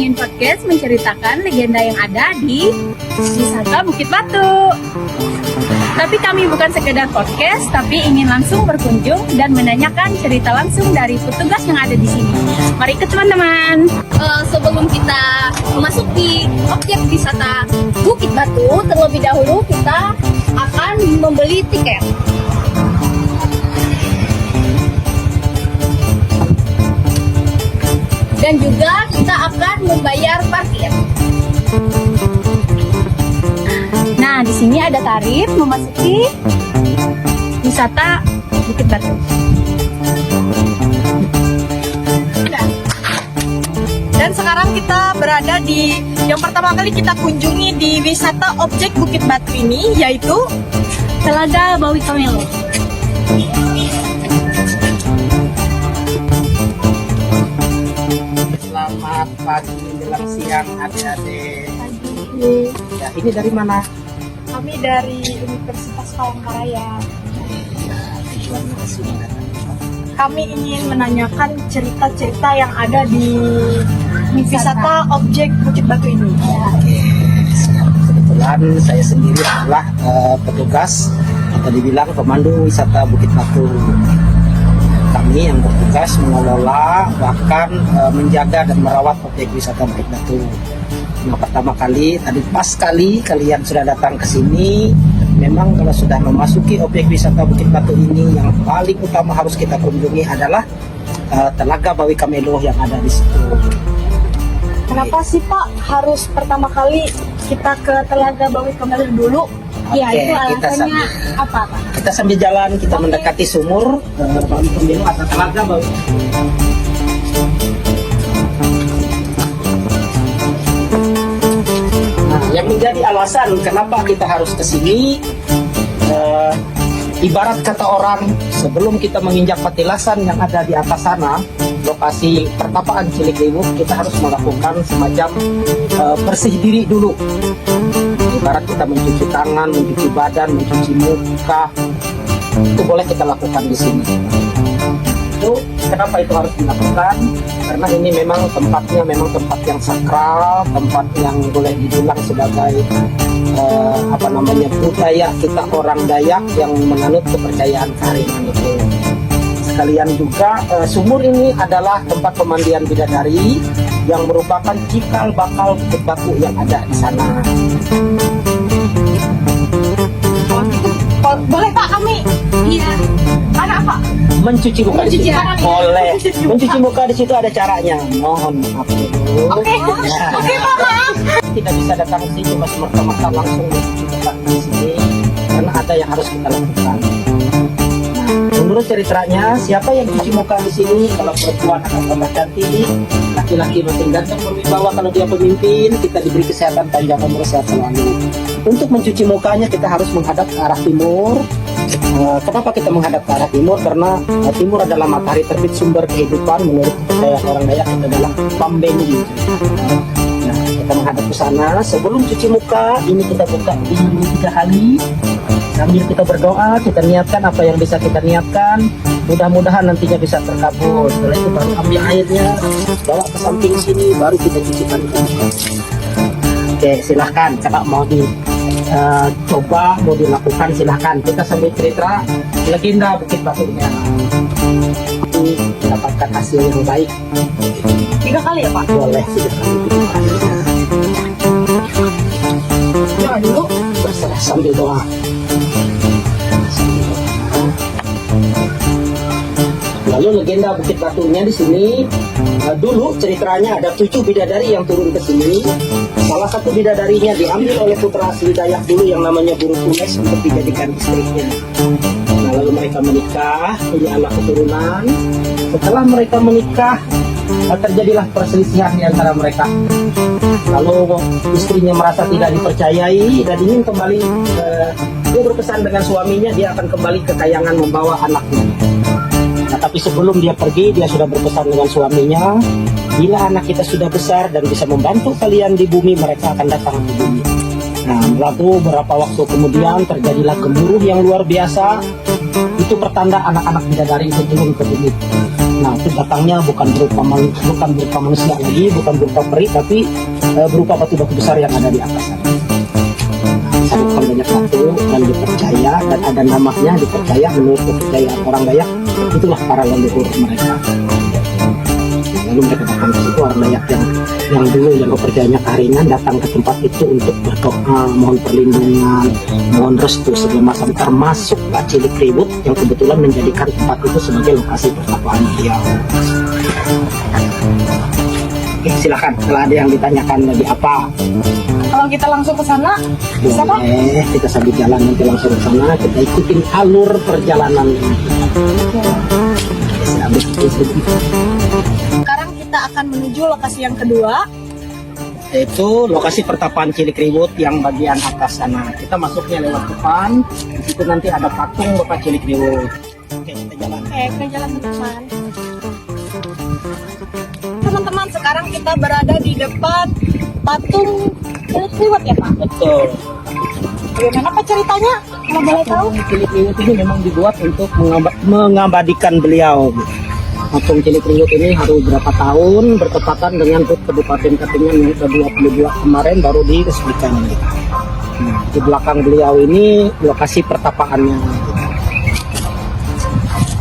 Ingin Podcast menceritakan legenda yang ada di wisata Bukit Batu. Tapi kami bukan sekedar podcast, tapi ingin langsung berkunjung dan menanyakan cerita langsung dari petugas yang ada di sini. Mari ikut teman-teman. Sebelum kita memasuki objek wisata Bukit Batu, terlebih dahulu kita akan membeli tiket. Dan juga kita akan membayar parkir. Nah, di sini ada tarif memasuki wisata Bukit Batu. Dan sekarang kita berada di yang pertama kali kita kunjungi di wisata objek Bukit Batu ini, yaitu Telaga Bawi Kamelo. Selamat pagi menjelang siang adik-adik. Ya, ini dari mana? kami dari Universitas Palangkaraya. Kami ingin menanyakan cerita-cerita yang ada di wisata objek Bukit Batu ini. Oke, siap. Kebetulan saya sendiri adalah petugas atau dibilang pemandu wisata Bukit Batu. Kami yang bertugas mengelola bahkan menjaga dan merawat objek wisata Bukit Batu. Nah, pertama kali tadi pas kali kalian sudah datang ke sini. Memang kalau sudah memasuki objek wisata Bukit Batu ini, yang paling utama harus kita kunjungi adalah Telaga Bawi Kamelo yang ada di situ. Kenapa sih Pak harus pertama kali kita ke Telaga Bawi Kamelo dulu? Ya, Oke, itu kita alasannya apa, Pak? Kita sambil jalan, kita mendekati sumur Bawi Kamelo atau Telaga Bawi. Nah, yang menjadi alasan kenapa kita harus ke sini, ibarat kata orang, sebelum kita menginjak petilasan yang ada di atas sana, lokasi pertapaan Cilikriwut, kita harus melakukan semacam bersih diri dulu. Ibarat kita mencuci tangan, mencuci badan, mencuci muka, itu boleh kita lakukan di sini. Itu kenapa itu harus dilakukan? Karena ini memang tempatnya memang tempat yang sakral, tempat yang boleh dibilang sebagai budaya kita orang Dayak yang menganut kepercayaan keharingan itu. Sekalian juga sumur ini adalah tempat pemandian bidadari yang merupakan cikal bakal Bukit Batu yang ada di sana. Boleh Pak kami? Iya. Ada apa? Mencuci muka di Mencuci situ. tangan. Boleh. Mencuci muka. Mencuci muka di situ ada caranya. Mohon maaf dulu. Oke. Ya. Oke Pak, maaf. Tidak bisa datang ke sini cuma semerta-merta langsung mencuci muka di sini, karena ada yang harus kita lakukan. Menurut ceritanya, siapa yang cuci muka di sini? Kalau perempuan akan tambah cantik, laki-laki makin ganteng berwibawa. Kalau dia pemimpin, kita diberi kesehatan, panjang umur, sehat selalu. Untuk mencuci mukanya kita harus menghadap ke arah timur. Kenapa kita menghadap ke arah timur? Karena timur adalah matahari terbit, sumber kehidupan. Menurut kepercayaan orang Dayak itu adalah Pambeni. Nah, kita menghadap ke sana. Sebelum cuci muka, ini kita buka dulu 3 kali. Sambil kita berdoa, kita niatkan apa yang bisa kita niatkan. Mudah-mudahan nantinya bisa terkabul. Setelah itu baru ambil airnya, bawa ke samping sini, baru kita cuci tangan. Oke, silahkan. Kalau mau coba, mau dilakukan, silahkan. Kita sambil cerita legenda Bukit Batunya. Ini mendapatkan hasil yang baik. 3 kali ya Pak? Boleh 3 kali. Ya dulu. Berserah sambil doa. Lalu legenda Bukit Batunya di sini, dulu ceritanya ada 7 bidadari yang turun ke sini. Salah satu bidadarinya diambil oleh putra asli Dayak dulu yang namanya Buru Tules untuk dijadikan istrinya. Nah, lalu mereka menikah, punya anak keturunan. Setelah mereka menikah, terjadilah perselisihan di antara mereka. Lalu istrinya merasa tidak dipercayai dan ingin kembali. Dia berpesan dengan suaminya, dia akan kembali ke Kayangan membawa anaknya. Nah, tapi sebelum dia pergi, dia sudah berpesan dengan suaminya, bila anak kita sudah besar dan bisa membantu kalian di bumi, mereka akan datang ke bumi. Nah, lalu beberapa waktu kemudian terjadilah gemuruh yang luar biasa. Itu pertanda anak-anak bidadari itu turun ke bumi. Nah, itu datangnya bukan berupa manusia lagi, bukan berupa peri, tapi berupa batu-batu besar yang ada di atas sana. Disebutkan banyak batu dan dipercaya, dan ada namanya dipercaya menurut kepercayaan orang Dayak, itulah para leluhur mereka. Lalu mereka datang ke situ, orang Dayak yang dulu yang kepercayaannya keringan datang ke tempat itu untuk berdoa, mohon perlindungan, mohon restu segala macam, termasuk Pak Cilik Riwut yang kebetulan menjadikan tempat itu sebagai lokasi pertapaan beliau. Oke, silakan kalau ada yang ditanyakan lagi apa. Kalau kita langsung ke sana, bisa Pak? Kita sambil jalan nanti langsung ke sana, kita ikutin alur perjalanan. Sekarang kita akan menuju lokasi yang kedua. Yaitu lokasi pertapaan Cilik Riwut yang bagian atas sana. Kita masuknya lewat depan, di situ nanti ada patung Bapak Cilik Riwut. Oke, kita jalan. Oke, kita jalan ke depan. Teman-teman, sekarang kita berada di depan patung Cilik Riwut ya Pak? Betul. Bagaimana Pak ceritanya? Kalau boleh tahu? Cilik Riwut ini memang dibuat untuk mengabadikan beliau. Patung Cilik Riwut ini harus berapa tahun bertepatan dengan HUT Kabupaten Katingan yang ke-22 kemarin baru diresmikan. Nah, di belakang beliau ini lokasi pertapaannya.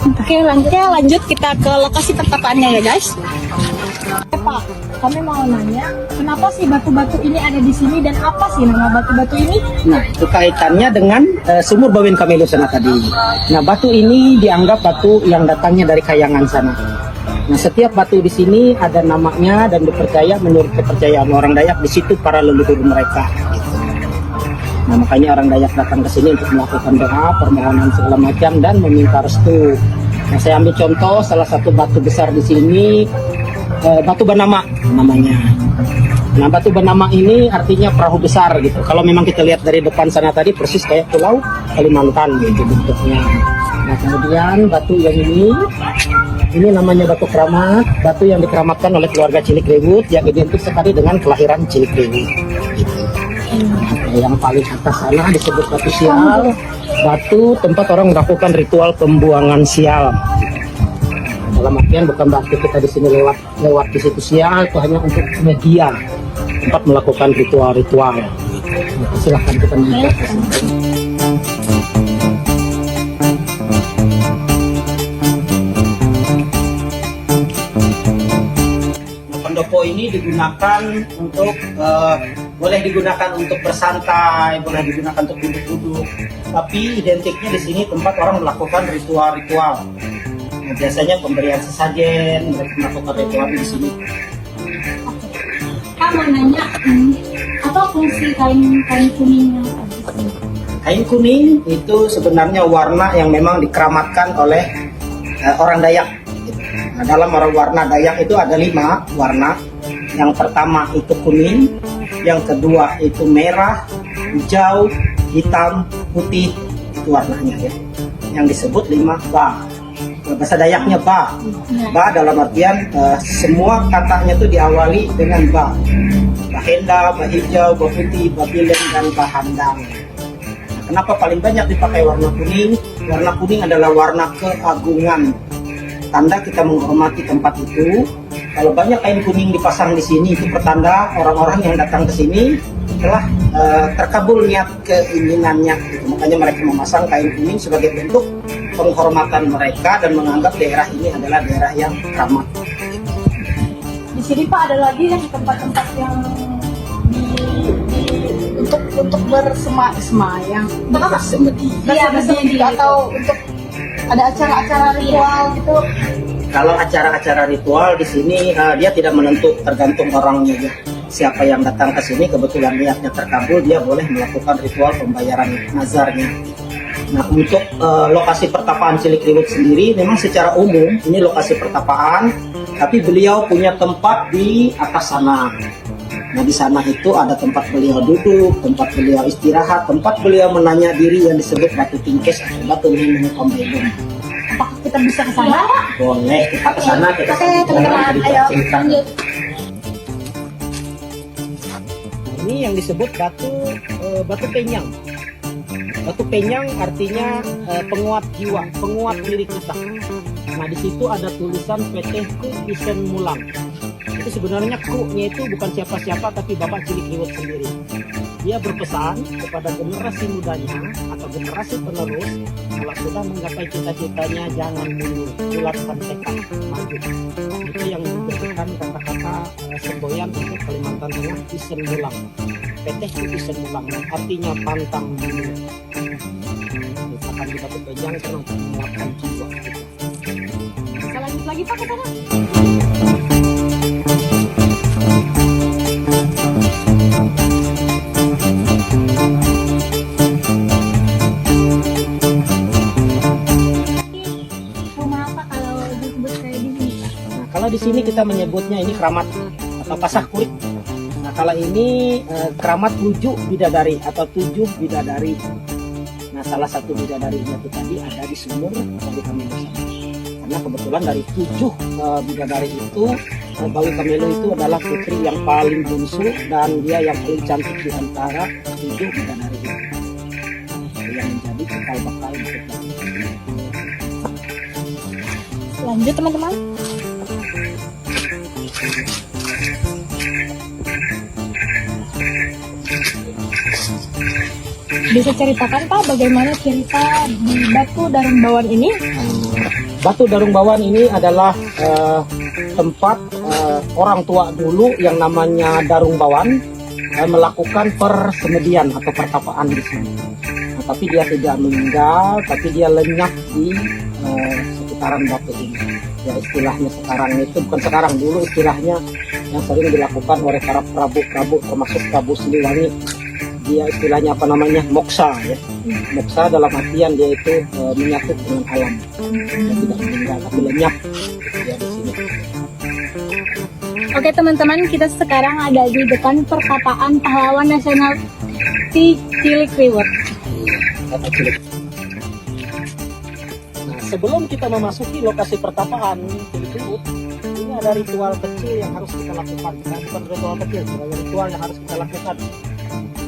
Oke, lanjut kita ke lokasi pertapaannya ya guys. Pak, kami mau nanya, kenapa sih batu-batu ini ada di sini dan apa sih nama batu-batu ini? Nah, itu kaitannya dengan sumur Bawin Kamelo sana tadi. Nah, batu ini dianggap batu yang datangnya dari Kayangan sana. Nah, setiap batu di sini ada namanya dan dipercaya menurut kepercayaan orang Dayak, di situ para leluhur mereka. Gitu. Nah, makanya orang Dayak datang ke sini untuk melakukan doa, permohonan segala macam dan meminta restu. Nah, saya ambil contoh salah satu batu besar di sini, Batu Banama namanya. Nah, Batu Banama ini artinya perahu besar gitu. Kalau memang kita lihat dari depan sana tadi persis kayak pulau Kalimantan gitu bentuknya. Nah, kemudian batu yang ini namanya batu keramat, batu yang dikeramatkan oleh keluarga Cilik Riwut yang identik sekali dengan kelahiran Cilik Riwut. Gitu. Nah, yang paling atas sana disebut batu sial, batu tempat orang melakukan ritual pembuangan sial. Dalam artian bukan berarti kita di sini lewat di situ sial, itu hanya untuk media tempat melakukan ritual-ritual. Silahkan kita melihat. Pendopo ini digunakan untuk boleh digunakan untuk bersantai, boleh digunakan untuk duduk-duduk. Tapi identiknya di sini tempat orang melakukan ritual-ritual. Nah, biasanya pemberian sesajen, mereka melakukan ritual di sini. Kak mau nanya, apa fungsi kain kuning yang ada di sini? Kain kuning itu sebenarnya warna yang memang dikeramatkan oleh orang Dayak. Nah, dalam warna Dayak itu ada 5 warna. Yang pertama itu kuning, yang kedua itu merah, hijau, hitam, putih, itu warnanya ya. Yang disebut 5 ba. Bahasa Dayaknya ba. Ba dalam artian semua katanya itu diawali dengan ba. Bahenda, ba hijau, ba putih, ba bilen, dan ba handang. Nah, kenapa paling banyak dipakai warna kuning? Warna kuning adalah warna keagungan. Tanda kita menghormati tempat itu. Kalau banyak kain kuning dipasang di sini, itu pertanda orang-orang yang datang ke sini telah terkabul niat keinginannya. Gitu. Makanya mereka memasang kain kuning sebagai bentuk penghormatan mereka dan menganggap daerah ini adalah daerah yang keramat. Di sini Pak ada lagi yang tempat-tempat yang untuk bersemayam. Iya, bersembunyi atau untuk ada acara-acara ritual gitu. Kalau acara-acara ritual di sini dia tidak menentu, tergantung orangnya ya. Siapa yang datang ke sini kebetulan niatnya terkabul, dia boleh melakukan ritual pembayaran nazarnya. Nah, untuk lokasi pertapaan Cilik Riwut sendiri memang secara umum ini lokasi pertapaan, tapi beliau punya tempat di atas sana. Nah, di sana itu ada tempat beliau duduk, tempat beliau istirahat, tempat beliau menanya diri yang disebut batu tingkes atau batu minum kombelum. Apakah kita bisa ke sana? Boleh, kita ke sana, kita teman-teman, ayo lanjut. Ini yang disebut batu penyang. Batu penyang artinya penguat jiwa, penguat diri kita. Nah, di situ ada tulisan PT Ku Isen Mulang. Itu sebenarnya ku-nya itu bukan siapa-siapa tapi Bapak Cilikriwut sendiri. Dia berpesan kepada generasi mudanya atau generasi penerus, kalau sudah menggapai cita-citanya jangan mundur, bulatkan tekad, maju. Itu yang diberikan kata-kata semboyan untuk Kalimantan Tengah, Isen Mulang. PT Ku Isen Mulang, artinya pantang mundur. Akan di Batu Penyang karena untuk menguatkan jiwa. Kita lanjut lagi Pak ke sana. Rumah apa kalau disebut kayak di sini Pak? Nah, kalau di sini kita menyebutnya ini keramat atau pasah kurik. Nah, kalau ini keramat 7 bidadari atau 7 bidadari. Nah, salah satu bidadarinya itu tadi ada di sumur dari kami bersama. Karena kebetulan dari 7 bidadari itu, Bawi Kamelo itu adalah putri yang paling bungsu dan dia yang paling cantik di antara 7 bidadari itu. Yang menjadi cikal bakal kita. Lanjut teman-teman. Bisa ceritakan Pak bagaimana cerita di Batu Darung Bawan ini? Batu Darung Bawan ini adalah tempat orang tua dulu yang namanya Darung Bawan melakukan persemedian atau pertapaan di sini. Nah, tapi dia tidak meninggal, tapi dia lenyap di sekitaran batu ini. Ya istilahnya sekarang itu bukan sekarang, dulu istilahnya yang sering dilakukan oleh para prabu-prabu termasuk Prabu Siliwangi. Dia istilahnya apa namanya, moksa ya. Moksa dalam artian dia itu menyatu dengan alam. Dia tidak meninggal tapi lenyap dia di sini. Oke teman-teman, kita sekarang ada di depan pertapaan pahlawan nasional di Cilikriwut. Kata Cilik. Nah, sebelum kita memasuki lokasi pertapaan Cilikriwut, ini ada ritual kecil yang harus kita lakukan. Bukan ritual kecil, ada ritual yang harus kita lakukan.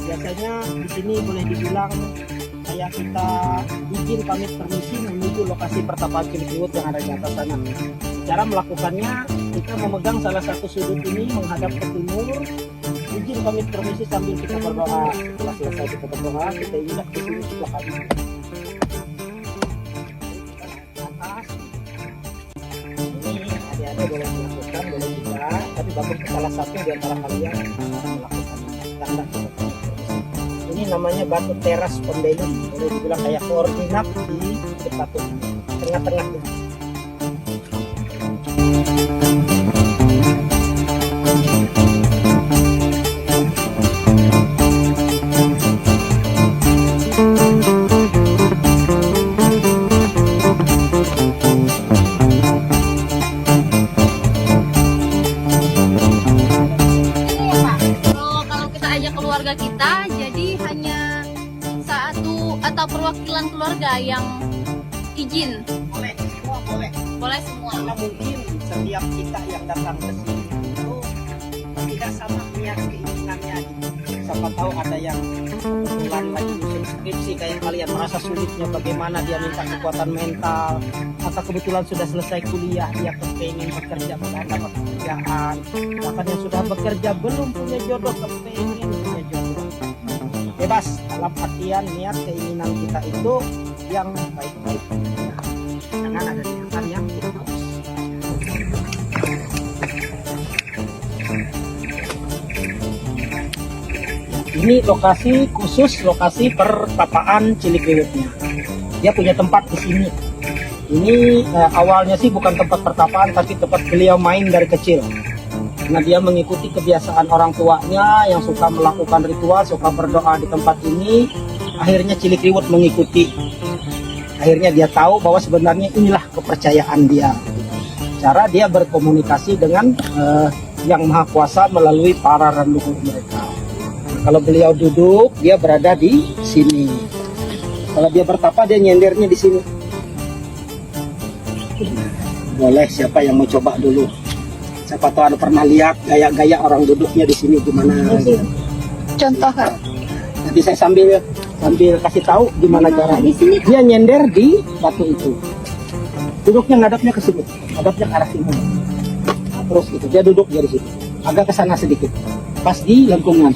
Biasanya di sini boleh dibilang kayak kita izin pamit permisi menuju lokasi pertapaan Cilikriwut yang ada di atas sana. Cara melakukannya, kita memegang salah satu sudut ini menghadap ke timur, izin pamit permisi sambil kita berdoa. Setelah selesai kita berdoa, kita injak di sini 3 kali. Atas. Ini adik-adik boleh melakukan, boleh tidak, tapi bagus salah satu di antara kalian melakukan tanda seperti ini. Ini namanya batu teras pembelum, boleh dibilang kayak koordinat di batu tengah-tengah. Kita jadi hanya satu atau perwakilan keluarga yang izin. Boleh, semua boleh. Boleh semua. Karena mungkin setiap kita yang datang ke sini itu tidak sama niat keinginannya gitu. Siapa tahu ada yang kebetulan lagi musim skripsi kayak kalian merasa sulitnya bagaimana dia minta kekuatan mental, atau kebetulan sudah selesai kuliah dia kepengen bekerja belum dapat pekerjaan, bahkan yang sudah bekerja belum punya jodoh kepengen punya jodoh. Bebas dalam artian niat keinginan kita itu yang baik-baik. Jangan ada niatan yang tidak bagus. Ini lokasi khusus, lokasi pertapaan Cilikriwutnya. Dia punya tempat di sini. Ini awalnya sih bukan tempat pertapaan, tapi tempat beliau main dari kecil. Karena dia mengikuti kebiasaan orang tuanya yang suka melakukan ritual, suka berdoa di tempat ini. Akhirnya Cilikriwut mengikuti. Akhirnya dia tahu bahwa sebenarnya inilah kepercayaan dia. Cara dia berkomunikasi dengan Yang Maha Kuasa melalui para leluhur mereka. Kalau beliau duduk, dia berada di sini. Kalau dia bertapa, dia nyendernya di sini. Boleh, siapa yang mau coba dulu? Siapa tahu ada pernah lihat gaya-gaya orang duduknya di sini gimana? Contoh Kak. Nanti saya sambil sambil kasih tahu gimana cara. di sini. Dia nyender di batu itu. Duduknya ngadapnya ke sini, ngadapnya ke arah sini. Nah, terus gitu, dia duduk dari situ. Agak ke sana sedikit. Pas di lengkungan.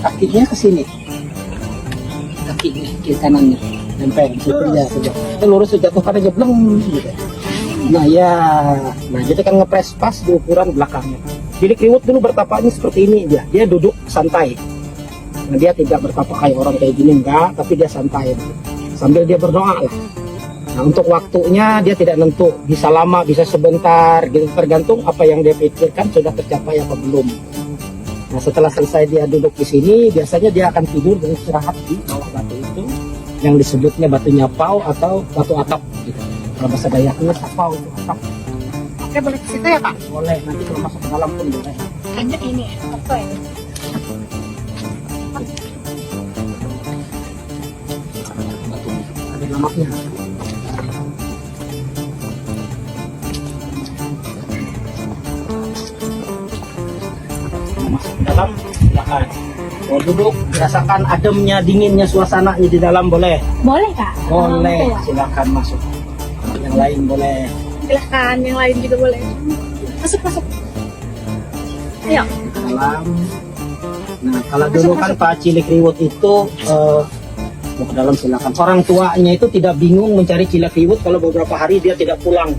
Kakinya ke sini. Kakinya ke kanannya. Nempel di situ dia saja. Itu lurus jatuhkan aja bleng gitu. Nah ya, nah jadi kan ngepres pas di ukuran belakangnya. Jadi kriwut dulu bertapaknya seperti ini dia duduk santai. Nah, dia tidak bertapak kayak orang kayak gini enggak, tapi dia santai sambil dia berdoa lah. Nah untuk waktunya dia tidak nentu, bisa lama, bisa sebentar, gitu tergantung apa yang dia pikirkan sudah tercapai apa belum. Nah setelah selesai dia duduk di sini, biasanya dia akan tidur dan istirahat di bawah batu itu, yang disebutnya batu nyapau atau batu atap. Gitu. Kalau bahasa Dayaknya sapau itu atap. Oke, boleh ke situ ya, Pak? Boleh, nanti kalau masuk ke dalam pun boleh. Kayaknya ini apa ini? Batu ada lemaknya. Masuk ke dalam, silakan. Mau duduk, rasakan ademnya, dinginnya suasananya di dalam boleh. Boleh, Kak? Boleh, Betul. silakan masuk. Yang lain boleh. Silahkan, yang lain juga boleh. Masuk. Ayo. Ke dalam. Nah, kalau dulu kan Pak Cilik Riwut itu mau ke dalam silakan. Orang tuanya itu tidak bingung mencari Cilik Riwut kalau beberapa hari dia tidak pulang.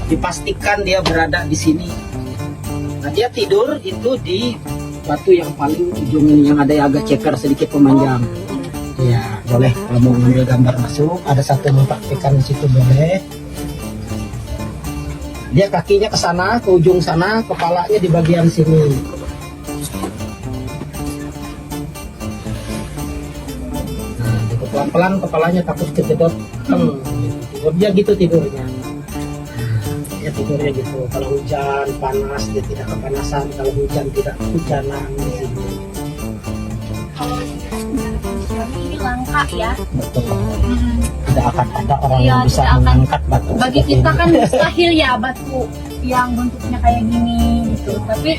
Dipastikan dia berada di sini. Nah, dia tidur itu di batu yang paling ujung ini yang ada yang agak ceker sedikit memanjang. Ya, boleh kalau mau ngambil gambar masuk. Ada satu mempraktikkan di situ boleh. Dia kakinya ke sana, ke ujung sana, kepalanya di bagian sini. Nah, gitu pelan-pelan kepalanya takut kejedot. Dia gitu tidurnya. Dia tidurnya gitu. Kalau hujan panas dia tidak kepanasan, kalau hujan tidak kehujanan. Gitu. Kalau ini langka ya. Betul. Tidak akan ada orang Iya, yang bisa tidak akan. mengangkat batu. Bagi seperti kita ini. kan mustahil ya batu yang bentuknya kayak gini gitu. Tapi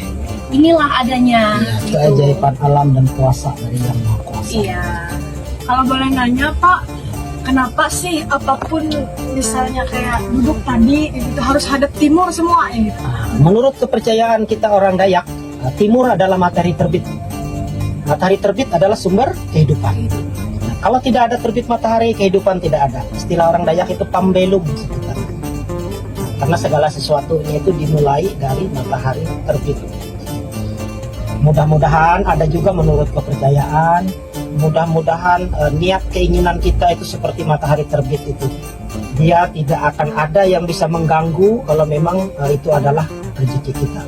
inilah adanya. Iya, gitu. keajaiban alam dan kuasa dari Yang Maha Kuasa. Iya. Kalau boleh nanya, Pak, kenapa sih apapun misalnya kayak duduk tadi itu harus hadap timur semua gitu? Menurut kepercayaan kita orang Dayak, timur adalah matahari terbit. Matahari terbit adalah sumber kehidupan. Nah, kalau tidak ada terbit matahari, kehidupan tidak ada. Istilah orang Dayak itu pambelum sekitarnya. Karena segala sesuatunya itu dimulai dari matahari terbit. Mudah-mudahan ada juga menurut kepercayaan, mudah-mudahan niat keinginan kita itu seperti matahari terbit itu. Dia tidak akan ada yang bisa mengganggu kalau memang itu adalah rezeki kita.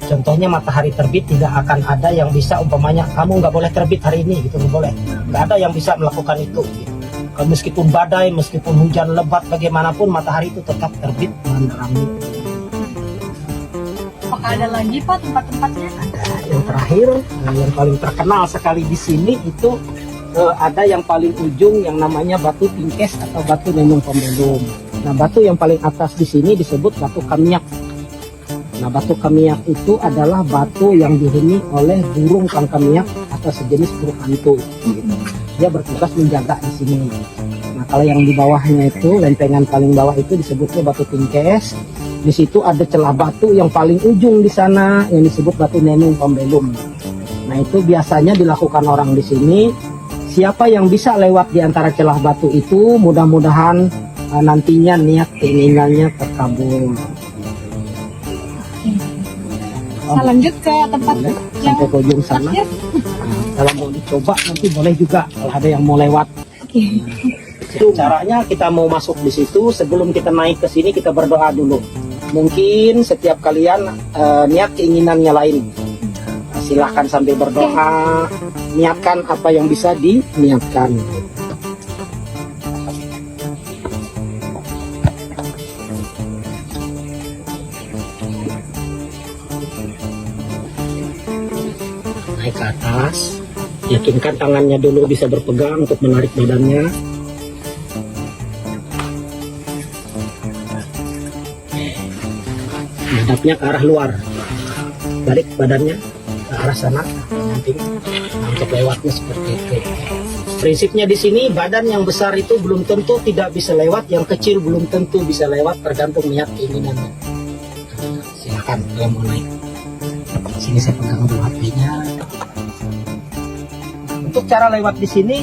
Contohnya matahari terbit tidak akan ada yang bisa umpamanya kamu nggak boleh terbit hari ini gitu, nggak boleh. Nggak ada yang bisa melakukan itu. Gitu. Meskipun badai, meskipun hujan lebat bagaimanapun matahari itu tetap terbit menerangi. Apakah ada lagi, Pak, tempat-tempatnya? Ada yang terakhir, yang paling terkenal sekali di sini itu ada yang paling ujung yang namanya batu Tingkes atau batu Nenung Pembelum. Nah batu yang paling atas di sini disebut batu Kamiak. Nah batu Kamiak itu adalah batu yang dihuni oleh burung kangkamiak atau sejenis burung hantu. Gitu. Dia bertugas menjaga di sini. Nah kalau yang di bawahnya itu lempengan paling bawah itu disebutnya batu Tingkes. Di situ ada celah batu yang paling ujung di sana yang disebut batu Nenung Pembelum. Nah itu biasanya dilakukan orang di sini. Siapa yang bisa lewat di antara celah batu itu, mudah-mudahan nantinya niat keinginannya terkabul. Saya lanjut ke tempat Boleh, yang sampai ke ujung sana. terakhir. Nah, kalau mau dicoba nanti boleh juga kalau ada yang mau lewat. Oke. Itu caranya kita mau masuk di situ sebelum kita naik ke sini kita berdoa dulu. Mungkin setiap kalian niat keinginannya lain. Nah, silahkan sambil berdoa, niatkan apa yang bisa diniatkan. Naik ke atas, yakinkan tangannya dulu bisa berpegang untuk menarik badannya. Hadapnya ke arah luar, balik badannya ke arah sana, nanti untuk lewatnya seperti itu. Prinsipnya di sini badan yang besar itu belum tentu tidak bisa lewat, yang kecil belum tentu bisa lewat, tergantung niat keinginannya. Silakan kalau mau naik. Sini saya pegang dulu HP-nya. Untuk cara lewat di sini,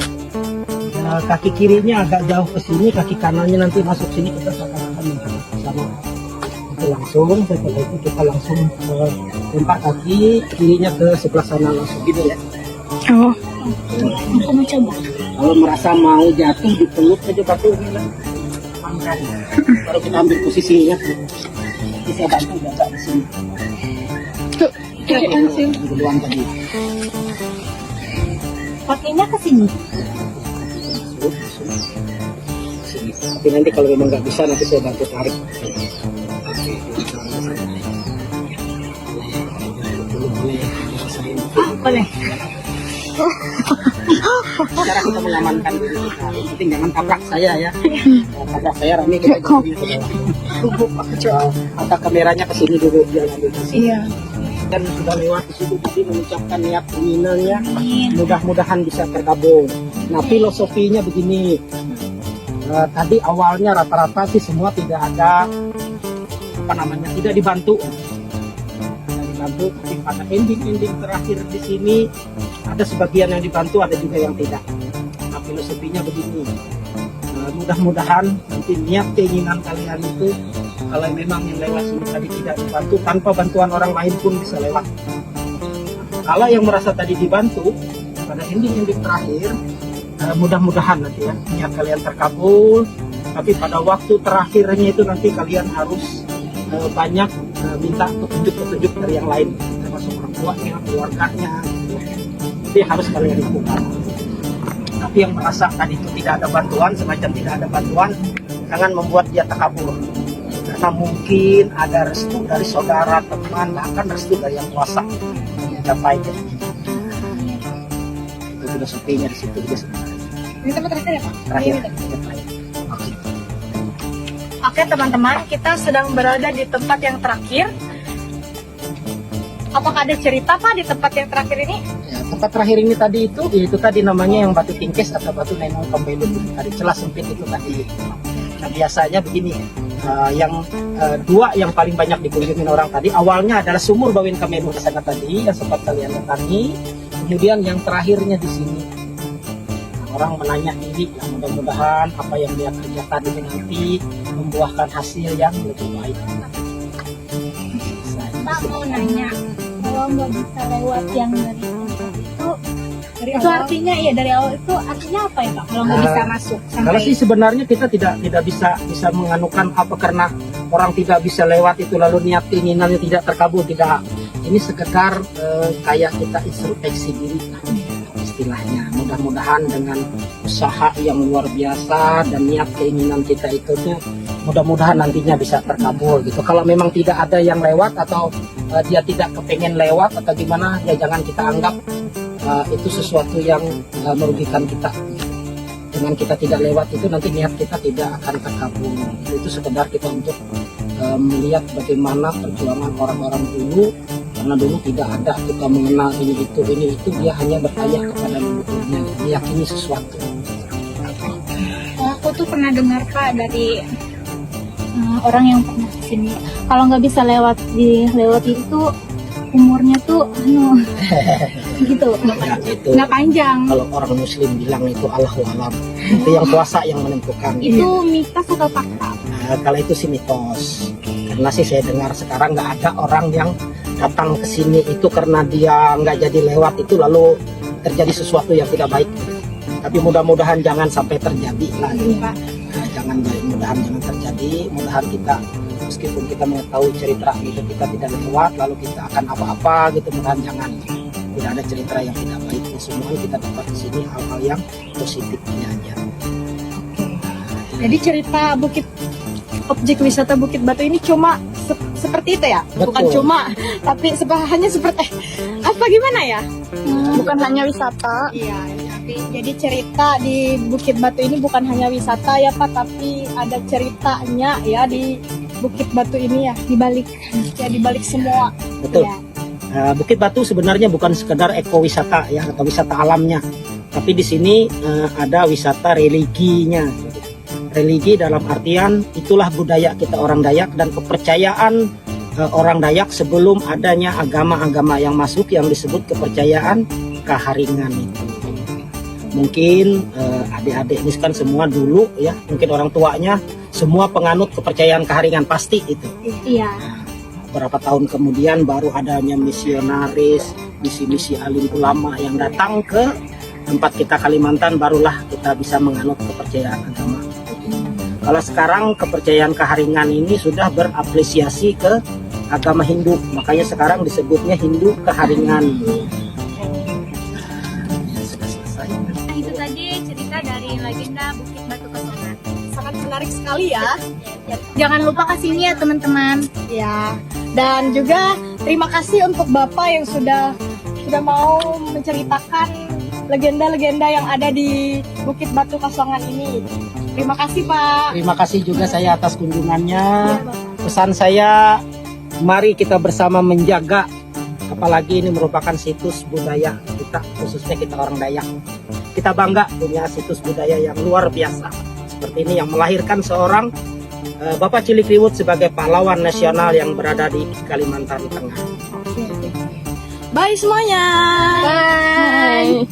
kaki kirinya agak jauh ke sini, kaki kanannya nanti masuk sini, kita seakan-akan sama. Itu langsung, setelah itu kita langsung lempar kaki kirinya ke sebelah sana langsung gitu ya. Oh, aku mau coba. Kalau merasa mau jatuh dipeluk aja batu ini lah. Baru kita ambil posisinya. Nanti saya bantu jaga di sini. Tuh, sih. Duluan tadi. Pakainya ke sini. Sini. Tapi nanti kalau memang nggak bisa nanti saya bantu tarik. Boleh. Cara kita mengamankan diri kita. Yang penting jangan tabrak saya ya. Tabrak saya Rami kita angkat kameranya ke sini dulu biar ambil ke sini. Iya. Dan sudah lewat di situ tadi mengucapkan niat keinginannya, mudah-mudahan bisa terkabul. Nah filosofinya begini, tadi awalnya rata-rata sih semua tidak ada tidak dibantu. Tapi pada ending terakhir di sini ada sebagian yang dibantu, ada juga yang tidak. Nah filosofinya begini, mudah-mudahan nanti niat keinginan kalian itu, kalau memang yang lewat sini tadi tidak dibantu, tanpa bantuan orang lain pun bisa lewat. Kalau yang merasa tadi dibantu, pada ending terakhir, mudah-mudahan nanti ya niat kalian terkabul. Tapi pada waktu terakhirnya itu nanti kalian harus banyak minta petunjuk dari yang lain, termasuk orang tuanya, keluarganya. Itu yang harus kalian lakukan. Tapi yang merasa tadi itu tidak ada bantuan, semacam tidak ada bantuan, jangan membuat dia takabur. Karena mungkin ada restu dari saudara, teman, bahkan restu dari yang kuasa mencapai itu filosofinya di situ juga sebenarnya. Ini tempat terakhir ya Pak? Terakhir. Oke teman-teman, kita sedang berada di tempat yang terakhir. Apakah ada cerita Pak di tempat yang terakhir ini? Ya, tempat terakhir ini tadi itu tadi namanya yang batu tingkes atau batu nenong kembelu tadi, celah sempit itu tadi. Nah biasanya begini, dua yang paling banyak dikunjungi orang tadi awalnya adalah sumur Bawin Kamelu ke sana tadi yang sempat kalian datangi. Kemudian yang terakhirnya di sini orang menanya diri, nah, mudah-mudahan apa yang dia kerjakan itu nanti membuahkan hasil yang lebih baik. Pak mau nanya, kalau nggak bisa lewat yang dari tempat itu artinya iya dari awal itu artinya apa ya Pak? Kalau nggak bisa masuk Kalau sih sebenarnya kita tidak bisa menganukan apa karena orang tidak bisa lewat itu lalu niat keinginannya tidak terkabul, tidak. Ini sekedar kayak kita introspeksi diri istilahnya. Mudah-mudahan dengan usaha yang luar biasa dan niat keinginan kita itu tuh mudah-mudahan nantinya bisa terkabul gitu. Kalau memang tidak ada yang lewat atau dia tidak kepengen lewat atau gimana, ya jangan kita anggap itu sesuatu yang merugikan kita. Dengan kita tidak lewat itu nanti niat kita tidak akan terkabul. Itu sekedar kita untuk melihat bagaimana perjuangan orang-orang dulu, karena dulu tidak ada kita mengenal ini itu, dia hanya bertanya kepada leluhurnya, meyakini sesuatu. Aku tuh pernah dengar Pak dari orang yang pernah kesini, kalau nggak bisa lewat itu umurnya tuh gitu nggak panjang. Kalau orang muslim bilang itu Allahu alam, itu yang kuasa yang menentukan. Itu mitos atau fakta? Kalau itu sih mitos, karena sih saya dengar sekarang nggak ada orang yang datang ke sini itu karena dia nggak jadi lewat itu lalu terjadi sesuatu yang tidak baik. Tapi mudah-mudahan jangan sampai terjadi lagi. Mudah-mudahan jangan terjadi. Mudahan kita meskipun kita mengetahui cerita itu kita tidak lewat lalu kita akan apa-apa gitu, mudahan jangan, tidak ada cerita yang tidak baik. Semua kita dapat di sini hal-hal yang positifnya aja. Jadi cerita objek wisata Bukit Batu ini cuma seperti itu ya? Betul. Bukan cuma, tapi hanya seperti apa gimana ya? Bukan hanya wisata. Iya, jadi cerita di Bukit Batu ini bukan hanya wisata ya Pak, tapi ada ceritanya ya di Bukit Batu ini ya, di balik semua. Betul. Ya. Bukit Batu sebenarnya bukan sekedar ekowisata ya atau wisata alamnya, Tapi di sini ada wisata religinya. Religi dalam artian itulah budaya kita orang Dayak dan kepercayaan orang Dayak sebelum adanya agama-agama yang masuk yang disebut kepercayaan Kaharingan itu. Mungkin adik-adik ini kan semua dulu ya, mungkin orang tuanya semua penganut kepercayaan Kaharingan pasti itu. Iya. Beberapa tahun kemudian baru adanya misionaris, misi-misi alim ulama yang datang ke tempat kita Kalimantan, barulah kita bisa menganut kepercayaan agama. Kalau sekarang kepercayaan Kaharingan ini sudah berapresiasi ke agama Hindu, makanya sekarang disebutnya Hindu Kaharingan. Sudah selesai. Nah, itu tadi cerita dari legenda Bukit Batu Kesongan. Sangat menarik sekali ya. Jangan lupa kasihnya ya teman-teman. Ya. Dan juga terima kasih untuk Bapak yang sudah mau menceritakan legenda-legenda yang ada di Bukit Batu Kasongan ini. Terima kasih Pak. Terima kasih juga saya atas kunjungannya. Iya, Bapak. Pesan saya, mari kita bersama menjaga, apalagi ini merupakan situs budaya kita, khususnya kita orang Dayak. Kita bangga punya situs budaya yang luar biasa seperti ini yang melahirkan seorang Bapak Cilikriwut sebagai pahlawan nasional yang berada di Kalimantan Tengah. Bye semuanya. Bye.